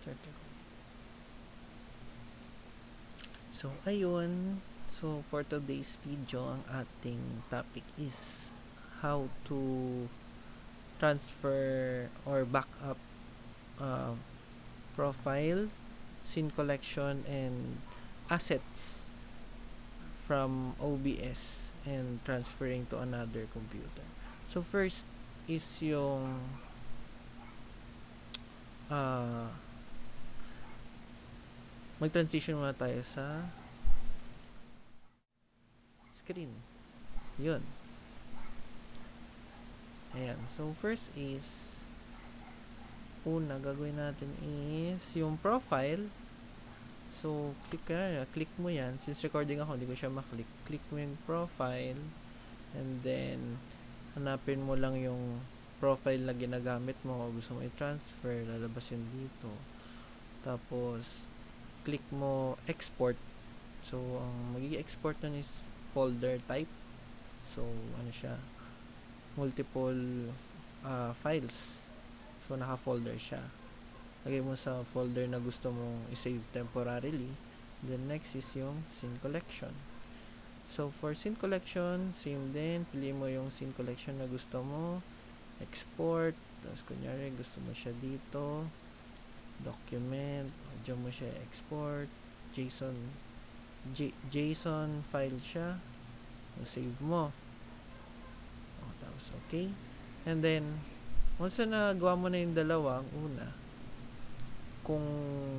Start ako. So, ayun. So, for today's video, ang ating topic is how to transfer or backup profile, scene collection, and assets from OBS and transferring to another computer. So, first is yung mag-transition muna tayo sa screen. Yun. Ayan. So, first is una gagawin natin is yung profile. So, click mo yan. Since recording ako, hindi ko siya maklik. Click mo yung profile and then hanapin mo lang yung profile na ginagamit mo. Kung gusto mo i-transfer, lalabas yun dito. Tapos, click mo export. So, ang magiging export nun is folder type. So, ano siya? Multiple files. So, naka-folder siya. Lagay mo sa folder na gusto mong i-save temporarily. Then, next is yung scene collection. So, for scene collection, same din. Piliin mo yung scene collection na gusto mo. Export. Tapos, kunyari, gusto mo siya dito. Document. Diyan mo siya export. JSON file siya. So, save mo. Tapos, okay. And then, once na nagawa mo na yung dalawang una, kung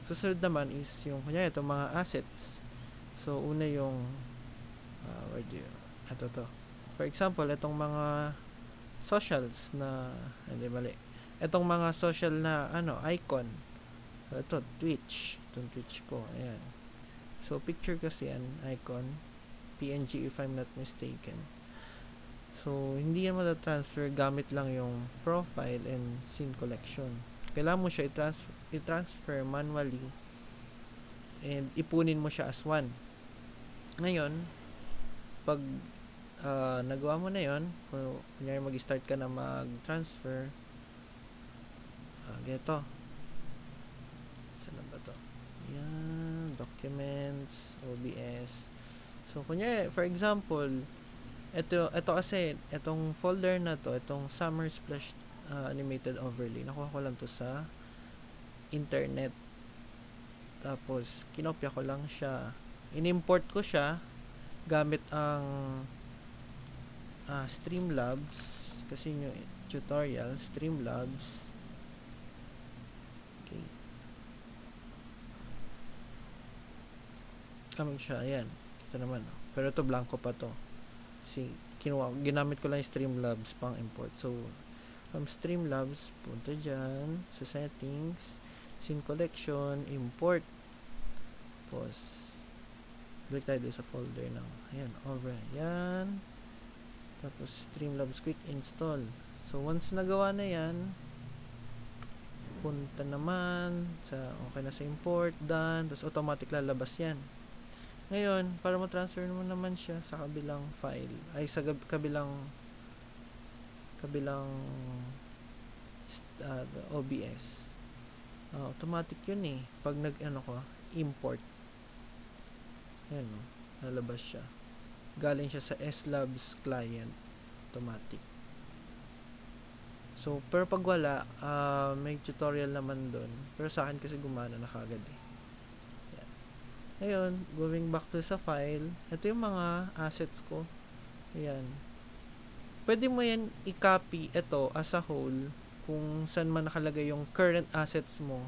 susunod naman is yung, kunyari, itong mga assets. So, una yung, ito to. For example, itong mga socials na, hindi mali. Itong mga social na, icon. So, ito, Twitch. Itong Twitch ko. Ayan. So, picture kasi yan, icon. PNG if I'm not mistaken. So, hindi yan matatransfer gamit lang yung profile and scene collection. Kailangan mo siya i-transfer manually and ipunin mo siya as one. Ngayon, pag nagawa mo na yun, kunyari mag-start ka na mag-transfer, ganito. Saan ba to? Yan, documents, OBS. So, kunyari, for example, ito kasi, itong folder na to, itong Summer Splash animated overlay, nakuha ko lang to sa internet. Tapos, kinopya ko lang siya. In-import ko siya gamit ang Streamlabs. Kasi yung tutorial, Streamlabs. Okay. Kaming siya, ayan. Ito naman. Pero ito, blanco pa to. Ginamit ko lang yung Streamlabs pang import. So, from Streamlabs, punta dyan sa settings, scene collection, import. Tapos, balik tayo sa folder ng, ayan, over. Ayan. Tapos, Streamlabs quick install. So, once nagawa na yan, punta naman sa, okay na sa import, done. Tapos, automatic lalabas yan. Ngayon, para ma-transfer mo naman siya sa kabilang file, ay sa kabilang OBS. Automatic yun eh. Pag import. Ayan, lalabas siya. Galing siya sa SLabs client. Automatic. So, pero pag wala, may tutorial naman dun. Pero sa akin kasi gumana na kagad eh. Ngayon, going back to sa file, ito yung mga assets ko. Ayan. Pwede mo yan i-copy ito as a whole kung saan man nakalagay yung current assets mo.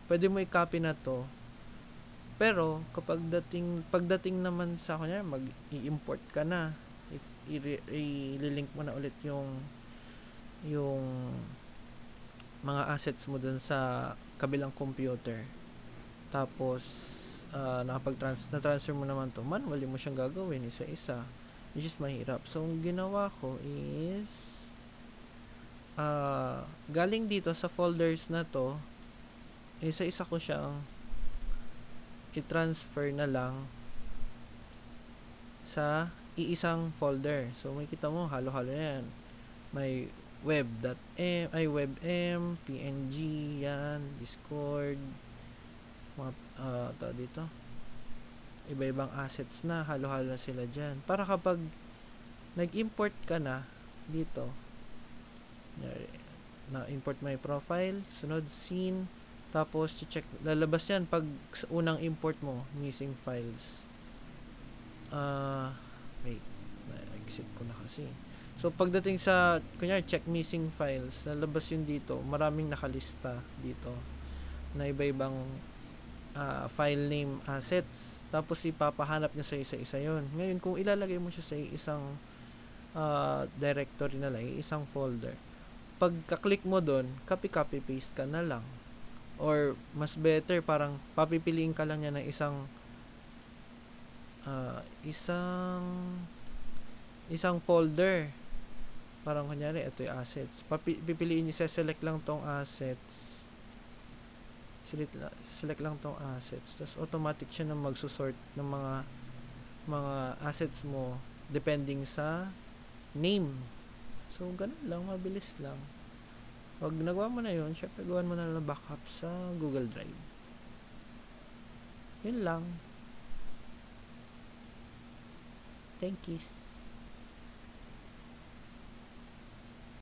Pwede mo i-copy na to. Pero, pagdating naman sa kunya, mag-i-import ka na. I-link mo na ulit yung mga assets mo dun sa kabilang computer. Tapos, na-transfer mo naman to, manually mo siyang gagawin isa-isa, which is mahirap. So, ang ginawa ko is galing dito sa folders na to, isa-isa ko siyang i-transfer na lang sa iisang folder. So, makikita mo, halo-halo na yan. May webm, png, yan, Discord, mga tao dito, iba-ibang assets na, halo-halo na sila dyan. Para kapag nag-import ka na dito, na-import mo yung profile, sunod scene, tapos check, lalabas yan pag sa unang import mo, missing files. Wait, na-exit ko na kasi. So, pagdating sa, kunyari, check missing files, lalabas yun dito, maraming nakalista dito, na iba-ibang file name assets, tapos ipapahanap niya sa isa-isa yun. Ngayon, kung ilalagay mo siya sa isang directory na lang, isang folder, pagka-click mo doon, copy paste ka na lang. Or mas better, parang papipiliin ka lang niya ng isang folder. Parang kunyari, ito yung assets. Pipiliin niya, select lang tong assets. Select lang tong assets. Tapos automatic siya na magsusort ng mga assets mo depending sa name. So, ganun lang, mabilis lang. Pag nagawa mo na yun, syempre gawan mo na lang backup sa Google Drive. Yun lang. Thank you.